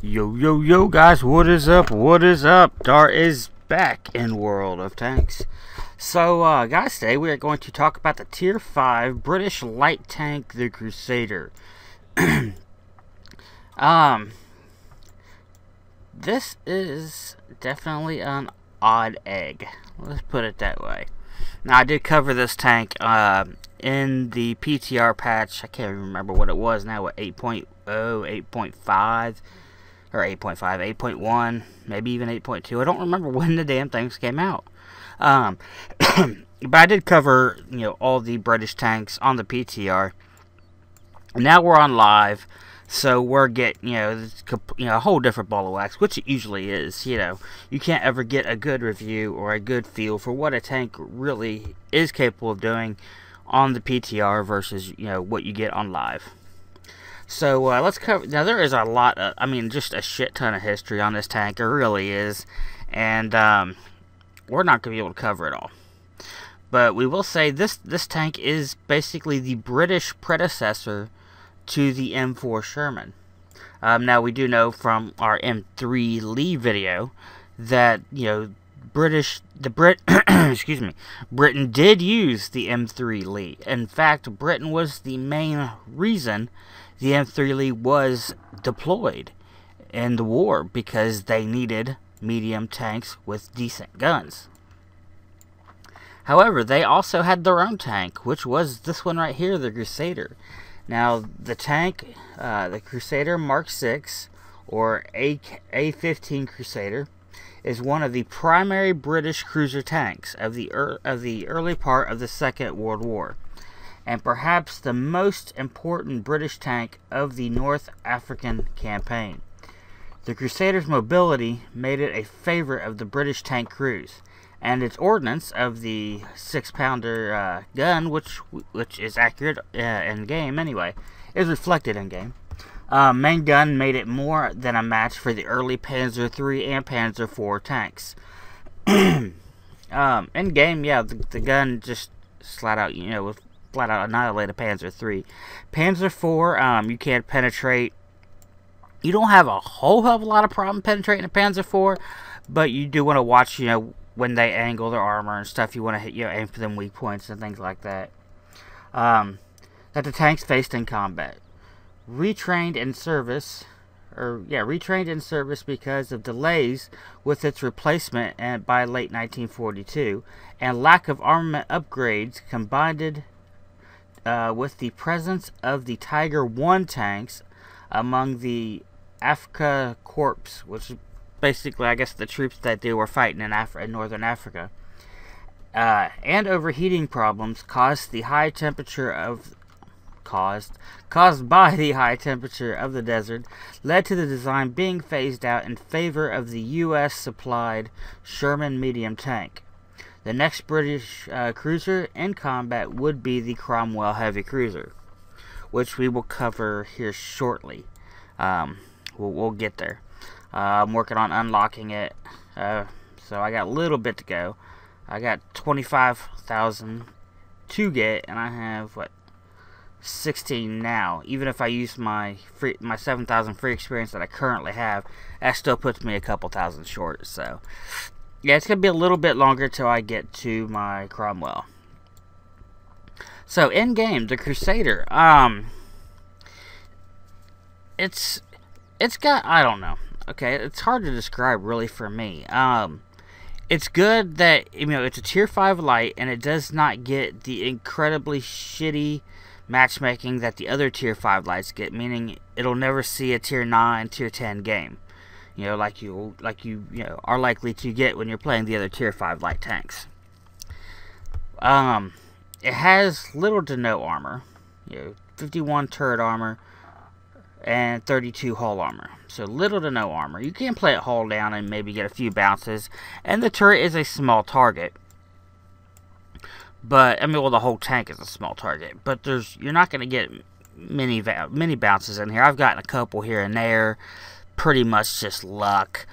Yo guys, what is up? What is up? Dar is back in World of Tanks. So guys, today we are going to talk about the Tier 5 British light tank, the Crusader. This is definitely an odd egg. Let's put it that way. Now, I did cover this tank in the PTR patch. I can't remember what it was now, what, 8.0, 8.5, or 8.5, 8.1, maybe even 8.2. I don't remember when the damn things came out. But I did cover, all the British tanks on the PTR. Now we're on live, so we're getting, a whole different ball of wax, which it usually is. You can't ever get a good review or a good feel for what a tank really is capable of doing on the PTR versus, what you get on live. So let's cover. Now there is a lot of, just a shit ton of history on this tank. It really is, and we're not going to be able to cover it all. But we will say this tank is basically the British predecessor to the M4 Sherman. Now we do know from our M3 Lee video that excuse me, Britain did use the M3 Lee. In fact, Britain was the main reason the M3 Lee was deployed in the war, because they needed medium tanks with decent guns. However, they also had their own tank, which was this one right here, the Crusader. Now, the tank, the Crusader Mark 6, or A15 Crusader, is one of the primary British cruiser tanks of the early part of the Second World War, and perhaps the most important British tank of the North African campaign. The Crusader's mobility made it a favorite of the British tank crews, and its ordnance of the 6-pounder gun, which is accurate in game anyway, is reflected in game. Main gun made it more than a match for the early Panzer III and Panzer IV tanks. In game, yeah, the gun just flat out annihilated Panzer III. Panzer IV, you can't penetrate. You don't have a whole hell of a lot of problem penetrating a Panzer IV, but you do want to watch, when they angle their armor and stuff. You want to hit, aim for them weak points and things like that. That the tanks faced in combat. Retrained in service because of delays with its replacement by late 1942, and lack of armament upgrades combined with the presence of the Tiger I tanks among the Afrika Corps, which is basically, I guess, the troops that they were fighting in Northern Africa, and overheating problems caused by the high temperature of the desert, led to the design being phased out in favor of the U.S. supplied Sherman medium tank. The next British cruiser in combat would be the Cromwell heavy cruiser, which we will cover here shortly. We'll get there. I'm working on unlocking it, so I got a little bit to go. I got 25,000 to get, and I have, 16 now. Even if I use my 7,000 free experience that I currently have, that still puts me a couple thousand short. So yeah, it's gonna be a little bit longer till I get to my Cromwell. So in game, the Crusader, it's got, I don't know. Okay, it's hard to describe really for me. It's good that, it's a Tier 5 light, and it does not get the incredibly shitty matchmaking that the other Tier 5 lights get, meaning it'll never see a Tier 9, Tier 10 game. Like you are likely to get when you're playing the other Tier 5 light tanks. It has little to no armor. 51 turret armor and 32 hull armor. So little to no armor. You can play it hull down and maybe get a few bounces. And the turret is a small target. But, the whole tank is a small target. But you're not going to get many bounces in here. I've gotten a couple here and there. Pretty much just luck.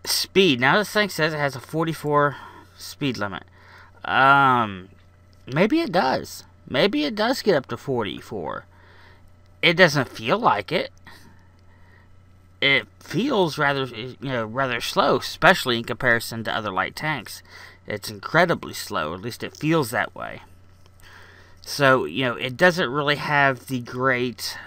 Speed. Now this thing says it has a 44 speed limit. Maybe it does. Maybe it does get up to 44. It doesn't feel like it. it feels rather slow, especially in comparison to other light tanks. It's incredibly slow, at least it feels that way. So, it doesn't really have the great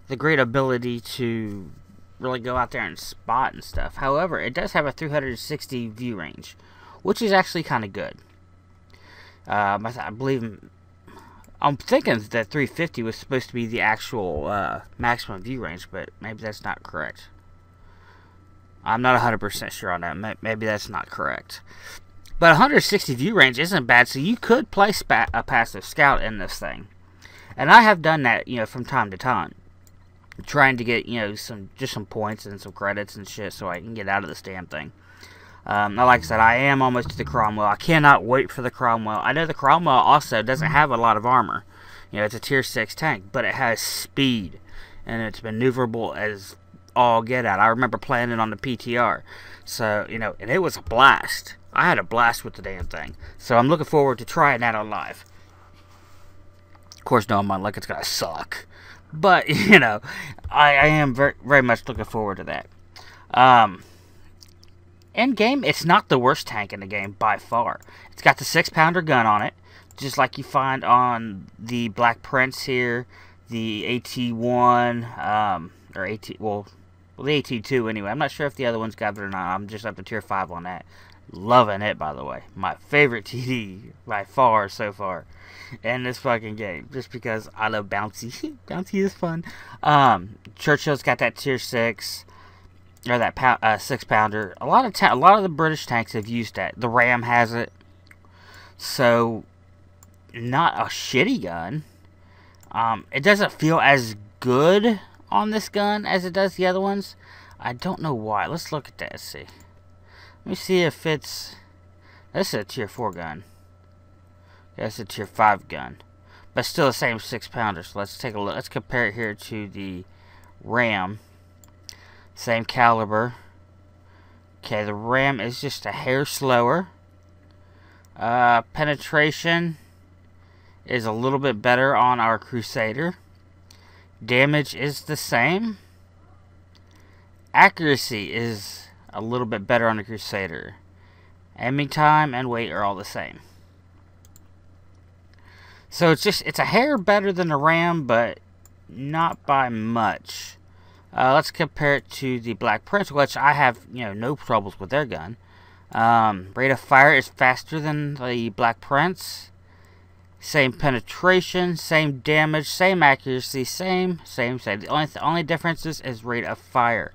ability to really go out there and spot and stuff. However, it does have a 360 view range, which is actually kind of good. I believe, I'm thinking that 350 was supposed to be the actual maximum view range, but maybe that's not correct. I'm not 100% sure on that. Maybe that's not correct. But 160 view range isn't bad, so you could play a passive scout in this thing. And I have done that, from time to time. Trying to get, some points and some credits and shit so I can get out of this damn thing. Now, like I said, I am almost to the Cromwell. I cannot wait for the Cromwell. I know the Cromwell also doesn't have a lot of armor. It's a tier 6 tank, but it has speed. And it's maneuverable as all get out. I remember playing it on the PTR. So, and it was a blast. I had a blast with the damn thing. So I'm looking forward to trying that on live. Of course, knowing my luck, it's going to suck. But, I am very, very much looking forward to that. In game, it's not the worst tank in the game by far. It's got the 6-pounder gun on it, just like you find on the Black Prince here, the AT-1, or AT, well, the AT-2 anyway. I'm not sure if the other one's got it or not. I'm just up to tier 5 on that. Loving it, by the way. My favorite TD by far so far in this fucking game, just because I love bouncy. Bouncy is fun. Churchill's got that tier 6, or that 6-pounder. A lot of the British tanks have used that. The Ram has it, so not a shitty gun. It doesn't feel as good on this gun as it does the other ones. I don't know why. Let's look at that. See. Let me see if it's... This is a tier 4 gun. That's a tier 5 gun. But still the same 6-pounder. So let's take a look. Let's compare it here to the Ram. Same caliber. Okay, the Ram is just a hair slower. Penetration is a little bit better on our Crusader. Damage is the same. Accuracy is a little bit better on the Crusader. Aiming time and weight are all the same. So it's a hair better than the Ram, but not by much. Let's compare it to the Black Prince, which I have, no troubles with their gun. Rate of fire is faster than the Black Prince. Same penetration, same damage, same accuracy, same. The only difference is rate of fire.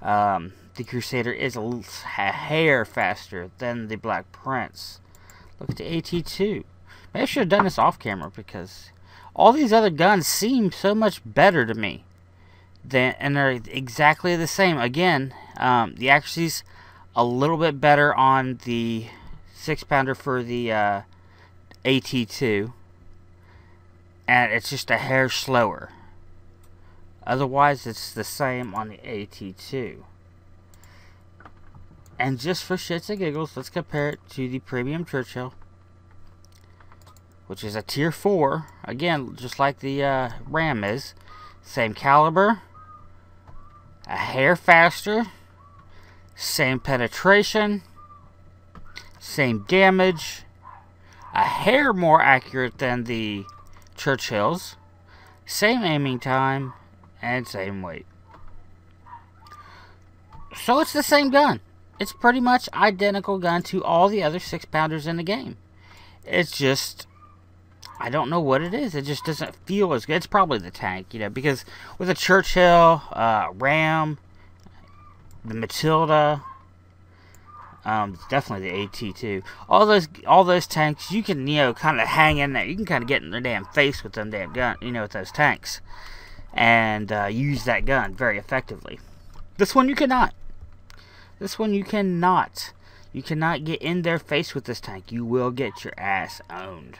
The Crusader is a hair faster than the Black Prince. Look at the AT-2. Maybe I should have done this off camera, because all these other guns seem so much better to me. And they're exactly the same. Again, the accuracy's a little bit better on the 6-pounder for the AT-2. And it's just a hair slower. Otherwise, it's the same on the AT-2. And just for shits and giggles, let's compare it to the Premium Churchill, which is a tier 4. Again, just like the Ram is. Same caliber. A hair faster. Same penetration. Same damage. A hair more accurate than the Churchills. Same aiming time. And same weight. So it's the same gun. It's pretty much identical gun to all the other 6-pounders in the game. It's just, I don't know what it is. It just doesn't feel as good. It's probably the tank, because with a Churchill, Ram, the Matilda, definitely the AT-2. All those tanks, you can, kind of hang in there. You can kind of get in their damn face with them damn gun, with those tanks, and use that gun very effectively. This one you cannot. This one you cannot. You cannot get in their face with this tank. You will get your ass owned.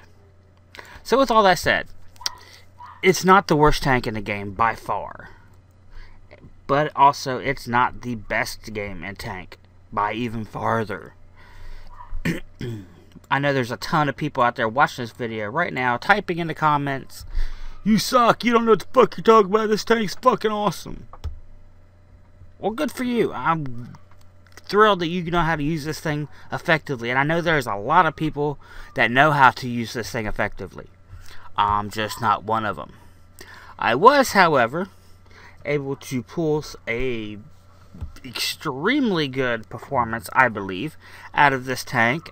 So with all that said, it's not the worst tank in the game by far. But also, it's not the best game in tank by even farther. I know there's a ton of people out there watching this video right now, typing in the comments, You suck. You don't know what the fuck you're talking about. This tank's fucking awesome. Well, good for you. I'm thrilled that you know how to use this thing effectively. And I know there's a lot of people that know how to use this thing effectively. I'm just not one of them. I was, however, able to pull a extremely good performance, I believe, out of this tank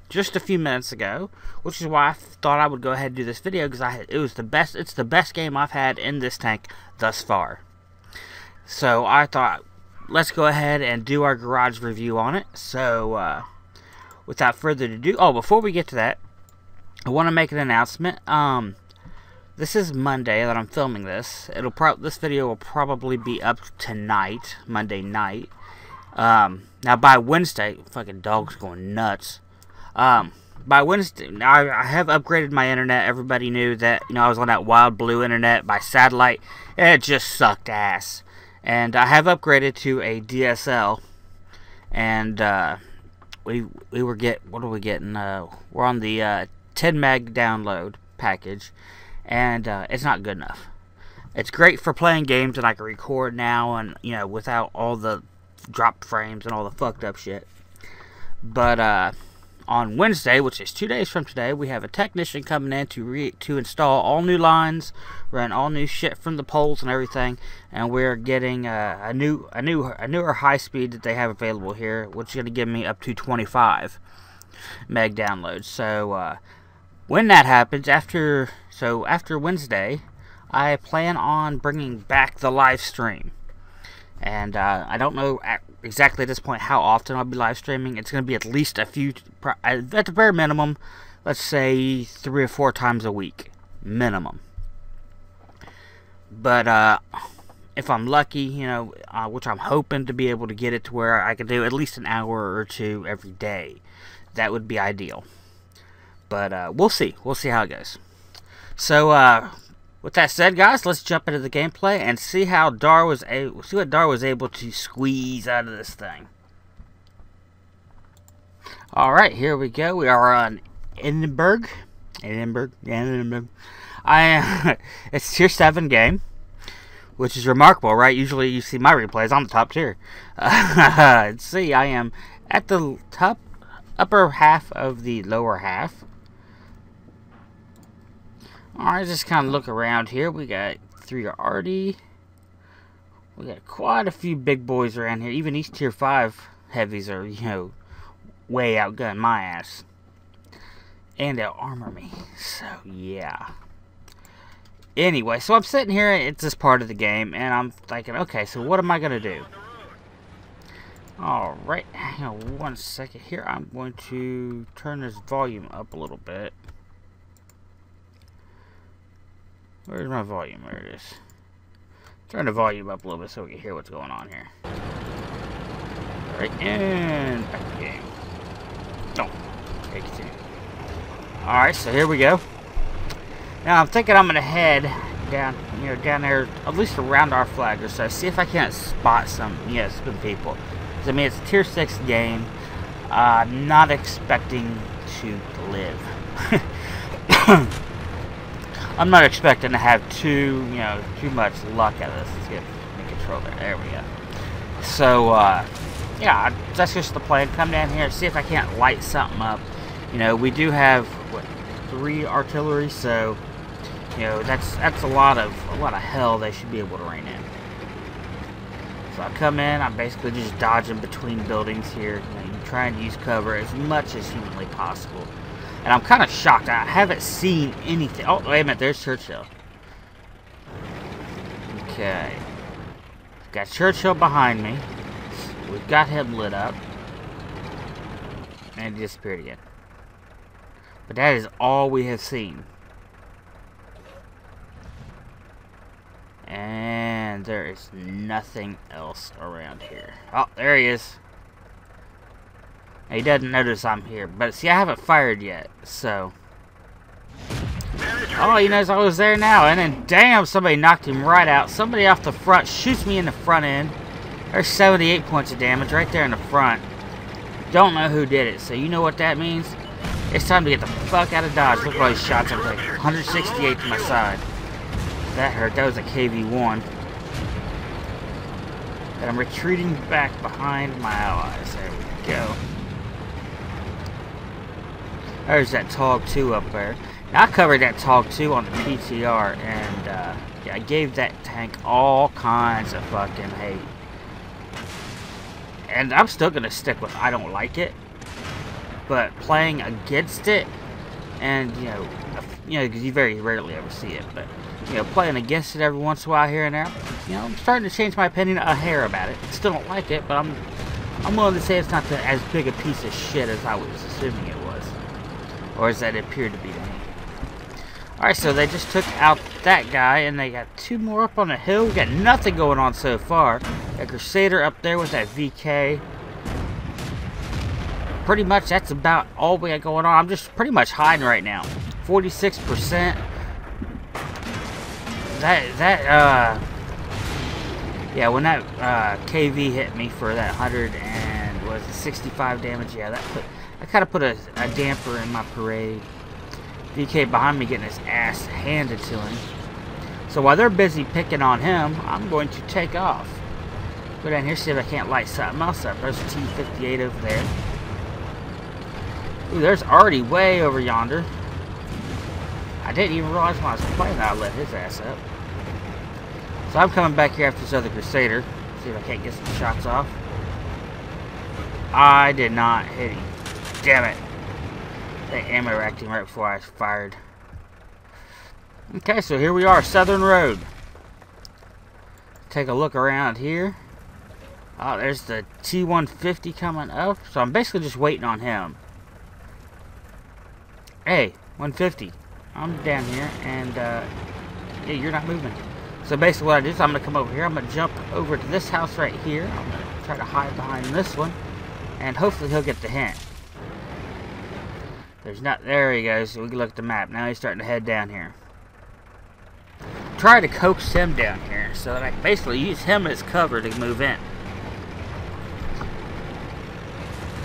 just a few minutes ago, which is why I thought I would go ahead and do this video, because it's the best game I've had in this tank thus far. So I thought, let's go ahead and do our garage review on it. So without further ado, before we get to that, I want to make an announcement. This is Monday that I'm filming this. This video will probably be up tonight, Monday night. Now by Wednesday, fucking dog's going nuts. By Wednesday, I have upgraded my internet. Everybody knew that, I was on that wild blue internet by satellite. It just sucked ass. And I have upgraded to a DSL. And what are we getting? We're on the 10 meg download package. And it's not good enough. It's great for playing games that I can record now, and without all the dropped frames and all the fucked up shit. But on Wednesday, which is 2 days from today, we have a technician coming in to install all new lines, run all new shit from the poles and everything, and we're getting a newer high speed that they have available here, which is going to give me up to 25 meg downloads. So when that happens, after Wednesday, I plan on bringing back the live stream. And I don't know exactly at this point how often I'll be live streaming. It's going to be at least at the bare minimum, let's say 3 or 4 times a week. Minimum. But if I'm lucky, which I'm hoping to be able to get it to where I can do at least an hour or 2 every day, that would be ideal. But we'll see. We'll see how it goes. So with that said, guys, let's jump into the gameplay and see how what Dar was able to squeeze out of this thing. All right, here we go. We are on Edinburgh. It's tier 7 game, which is remarkable, right? Usually you see my replays on the top tier. Let's see, I am at the upper half of the lower half. Alright, just kind of look around here. We got 3 Arty. We got quite a few big boys around here. Even these tier 5 heavies are, way outgunning my ass. And they'll armor me. So, yeah. Anyway, so I'm sitting here at this part of the game, and I'm thinking, okay, so what am I going to do? Alright, hang on 1 second here. I'm going to turn this volume up a little bit. Where's my volume? There it is. Turn the volume up a little bit so we can hear what's going on here. Alright, and back to the game. No. Okay, continue. Alright, so here we go. Now I'm thinking I'm gonna head down there, at least around our flag or so, see if I can't spot some people. I mean, it's a tier 6 game. Not expecting to live. I'm not expecting to have too much luck out of this. Let's get the controller. There we go. So, yeah, that's just the plan. Come down here and see if I can't light something up. We do have, 3 artillery, so, that's a lot of hell they should be able to rain in. So I come in, I'm basically just dodging between buildings here, trying to use cover as much as humanly possible. And I'm kind of shocked. I haven't seen anything. Oh, wait a minute. There's Churchill. Okay. Got Churchill behind me. We've got him lit up. And he disappeared again. But that is all we have seen. And there is nothing else around here. Oh, there he is. He doesn't notice I'm here, but see, I haven't fired yet, so. Oh, he knows I was there now, and then, damn, somebody knocked him right out. Somebody off the front shoots me in the front end. There's 78 points of damage right there in the front. Don't know who did it, so you know what that means? It's time to get the fuck out of Dodge. Look at all these shots I'm taking. 168 to my side. That hurt. That was a KV-1. And I'm retreating back behind my allies. There we go. There's that TOG 2 up there. Now, I covered that TOG 2 on the PTR, and yeah, I gave that tank all kinds of fucking hate. And I'm still gonna stick with I don't like it, but playing against it, and you know, because you very rarely ever see it, but you know, playing against it every once in a while here and there, you know, I'm starting to change my opinion a hair about it. Still don't like it, but I'm willing to say it's not as big a piece of shit as I was assuming it was, or as that it appeared to be to me. Alright, so they just took out that guy, and they got 2 more up on the hill. We got nothing going on so far. A Crusader up there with that VK. Pretty much that's about all we got going on. I'm just pretty much hiding right now. 46%. Yeah, when that KV hit me for that 165 damage, yeah, that kind of put a damper in my parade. VK behind me getting his ass handed to him. So while they're busy picking on him, I'm going to take off. Go down here, see if I can't light something else up. There's a T-58 over there. Ooh, there's Artie way over yonder. I didn't even realize when I was playing that I let his ass up. So I'm coming back here after this other Crusader. See if I can't get some shots off. I did not hit him. Damn it. They ammo racked him right before I fired. Okay, so here we are, Southern Road. Take a look around here. Oh, there's the T-150 coming up. So I'm basically just waiting on him. Hey, 150. I'm down here, and yeah, you're not moving. So basically what I do is I'm going to come over here. I'm going to jump over to this house right here. I'm going to try to hide behind this one. And hopefully he'll get the hint. There's not, there he goes. We can look at the map. Now he's starting to head down here. Try to coax him down here so that I can basically use him as cover to move in.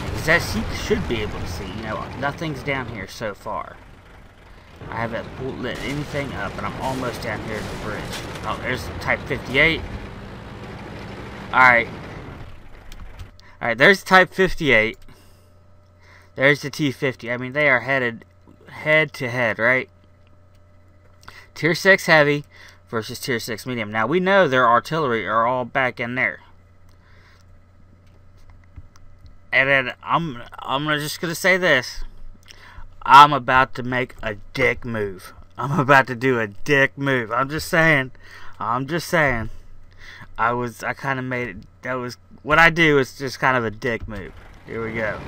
Because as he should be able to see, you know, nothing's down here so far. I haven't lit anything up, and I'm almost down here at the bridge. Oh, there's the Type 58. Alright. Alright, there's Type 58. There's the T-50. I mean, they are headed head to head, right? Tier 6 heavy versus Tier 6 medium. Now, we know their artillery are all back in there. And then I'm just going to say this. I'm about to make a dick move. I'm about to do a dick move. I'm just saying. I kind of made it. That was, what I do is just kind of a dick move. Here we go.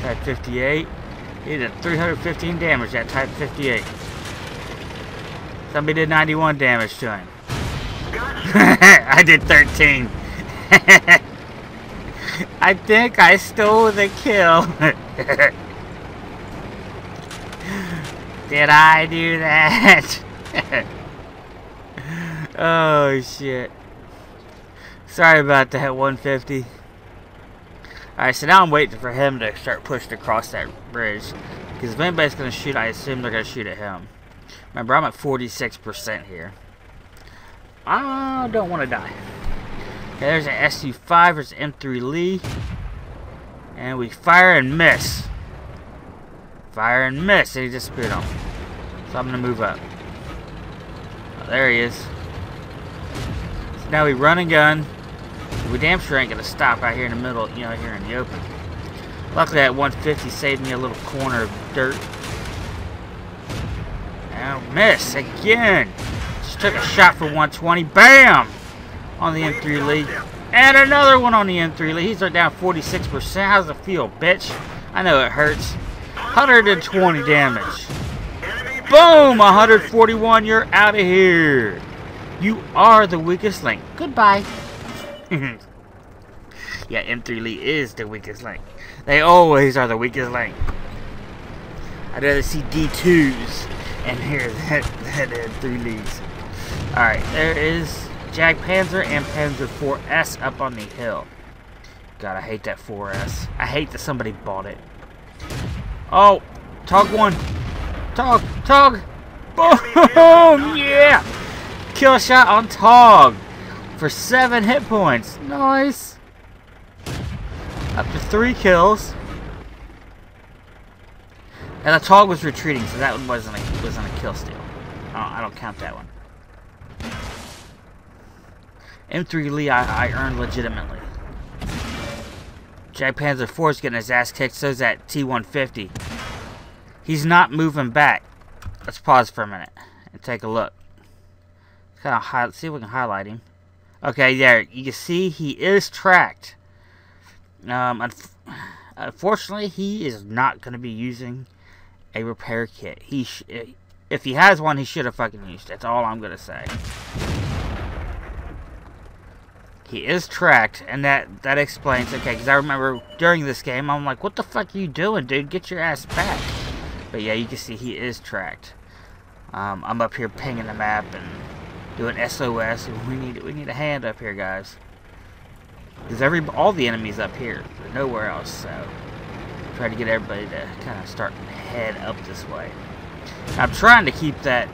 Type 58. He did 315 damage, that Type 58. Somebody did 91 damage to him. I did 13. I think I stole the kill. Did I do that? Oh shit. Sorry about that, 150. Alright, so now I'm waiting for him to start pushing across that bridge. Because if anybody's going to shoot, I assume they're going to shoot at him. Remember, I'm at 46% here. I don't want to die. Okay, there's an SU-5, there's an M3 Lee. And we fire and miss. Fire and miss, and he disappeared on me. So I'm going to move up. Oh, there he is. So now we run and gun. We damn sure ain't going to stop out here in the middle, you know, here in the open. Luckily that 150 saved me a little corner of dirt. Now miss again. Just took a shot for 120. Bam! On the M3 Lee. And another one on the M3 Lee. He's down 46%. How's it feel, bitch? I know it hurts. 120 damage. Boom! 141. You're out of here. You are the weakest link. Goodbye. Yeah, M3 Lee is the weakest link. They always are the weakest link. I'd rather see D2s and hear that M3 Lees. Alright, there is Jag Panzer and Panzer 4S up on the hill. God, I hate that 4S. I hate that somebody bought it. Oh, TOG 1. TOG. Boom! Yeah! Kill shot on Tog for 7 hit points. Nice. Up to 3 kills. And the Tog was retreating, so that one wasn't a kill steal. I don't count that one. M3 Lee I earned legitimately. Jag Panzer IV is getting his ass kicked, so's that T-150. He's not moving back. Let's pause for a minute and take a look. Let's see if we can highlight him. Okay, there. You can see he is tracked. Unfortunately, he is not going to be using a repair kit. If he has one, he should have fucking used it. That's all I'm going to say. He is tracked, and that explains, okay, because I remember during this game, I'm like, what the fuck are you doing, dude? Get your ass back. But yeah, you can see he is tracked. I'm up here pinging the map and doing SOS. We need a hand up here, guys. Because all the enemies up here, there's nowhere else. So try to get everybody to kind of start head up this way. I'm trying to keep that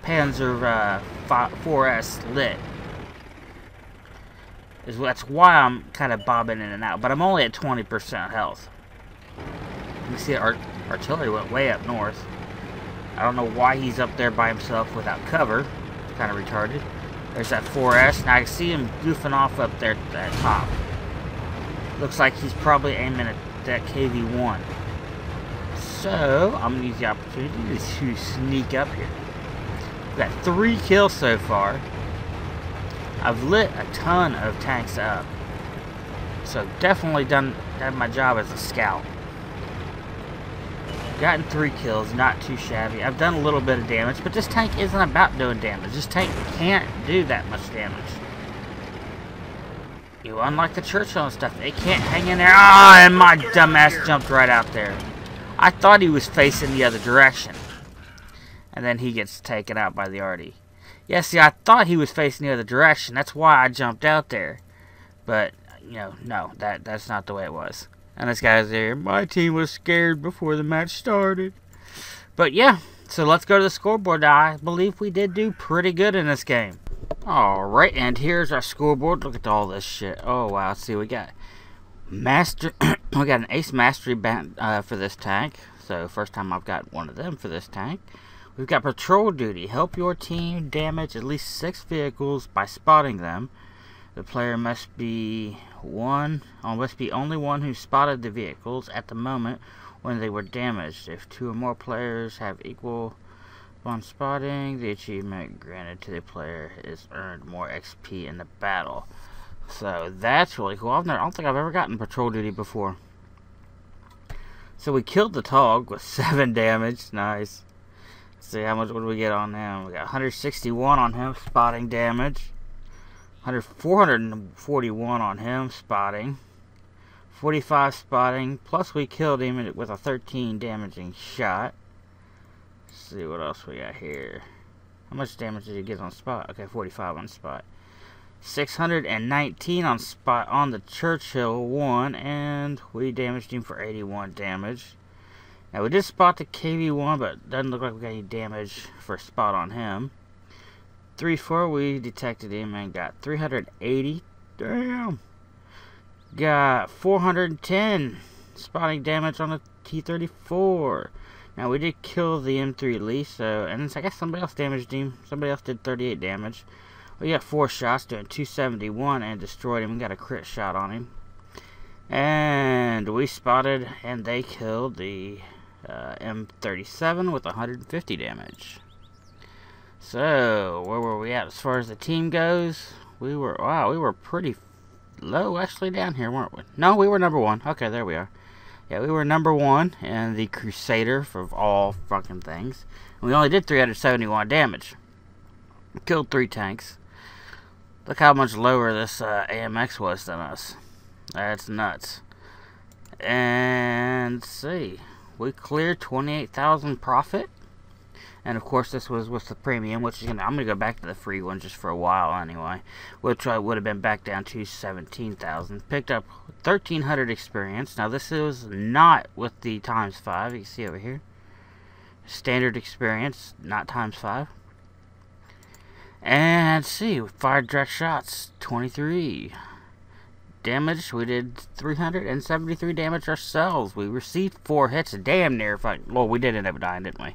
Panzer 4S lit. That's why I'm kind of bobbing in and out. But I'm only at 20% health. You see our artillery went way up north. I don't know why he's up there by himself without cover. It's kind of retarded. There's that 4S. Now I can see him goofing off up there at that top. Looks like he's probably aiming at that KV-1. So, I'm going to use the opportunity to sneak up here. We've got 3 kills so far. I've lit a ton of tanks up. So, definitely done my job as a scout. Gotten 3 kills, not too shabby. I've done a little bit of damage, but this tank isn't about doing damage. This tank can't do that much damage. Unlike the Churchill and stuff, it can't hang in there. Ah, and my dumbass jumped right out there. I thought he was facing the other direction. And then he gets taken out by the arty. Yeah, see, I thought he was facing the other direction. That's why I jumped out there. But, no, that's not the way it was. And this guy's there. My team was scared before the match started. But yeah, so let's go to the scoreboard. I believe we did do pretty good in this game. Alright, and here's our scoreboard. Look at all this shit. Oh wow, let's see, we got master we got an ace mastery band for this tank. So first time I've got one of them for this tank. We've got patrol duty. Help your team damage at least 6 vehicles by spotting them. The player must be only one who spotted the vehicles at the moment when they were damaged. If 2 or more players have equal upon spotting, the achievement granted to the player is earned more XP in the battle. So that's really cool. I don't think I've ever gotten patrol duty before. So we killed the Tog with 7 damage. Nice. Let's see, how much would we get on him? We got 161 on him, spotting damage. 441 on him, spotting. 45 spotting, plus we killed him with a 13 damaging shot. Let's see what else we got here. How much damage did he get on spot? Okay, 45 on spot. 619 on spot on the Churchill 1, and we damaged him for 81 damage. Now we did spot the KV-1, but doesn't look like we got any damage for a spot on him. 3-4, we detected him and got 380. Damn. Got 410 spotting damage on the T-34. Now we did kill the M3 Lee, so, and I guess somebody else damaged him. Somebody else did 38 damage. We got 4 shots doing 271 and destroyed him. We got a crit shot on him. And we spotted and they killed the M37 with 150 damage. So, where were we at as far as the team goes? We were pretty low actually down here, weren't we? No, we were number 1. Okay, there we are. Yeah, we were number 1 in the Crusader for all fucking things. And we only did 371 damage. Killed 3 tanks. Look how much lower this AMX was than us. That's nuts. And let's see. We cleared 28,000 profit. And of course this was with the premium, which is I'm gonna go back to the free one just for a while anyway, which I would have been back down to 17,000. Picked up 1,300 experience. Now this is not with the ×5. You can see over here. standard experience, not ×5. And let's see, we fired direct shots, 23. Damage, we did 373 damage ourselves. We received 4 hits, damn near. Well, we did end up dying, didn't we?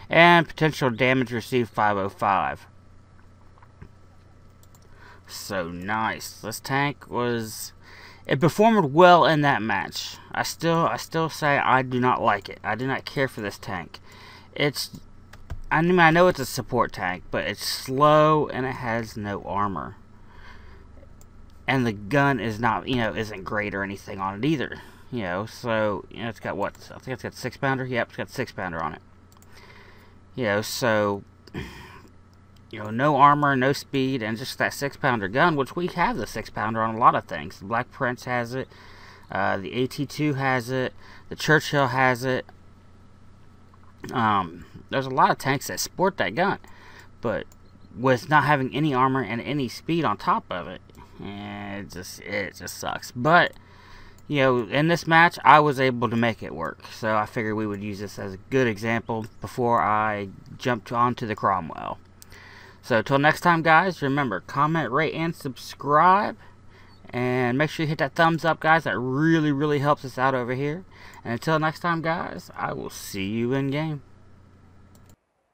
And potential damage received 505. So nice. This tank it performed well in that match. I still say I do not like it. I do not care for this tank. I know it's a support tank, but it's slow and it has no armor. And the gun is not, isn't great or anything on it either. So, it's got what? I think it's got 6-pounder. Yep, it's got 6-pounder on it. So, no armor, no speed, and just that 6-pounder gun, which we have the 6-pounder on a lot of things. The Black Prince has it. The AT2 has it. The Churchill has it. There's a lot of tanks that sport that gun, but with not having any armor and any speed on top of it, it just sucks. But in this match, I was able to make it work, so I figured we would use this as a good example before I jumped onto the Cromwell. So till next time, guys, remember, comment, rate, and subscribe. And make sure you hit that thumbs up, guys. That really, really helps us out over here. And until next time, guys, I will see you in game.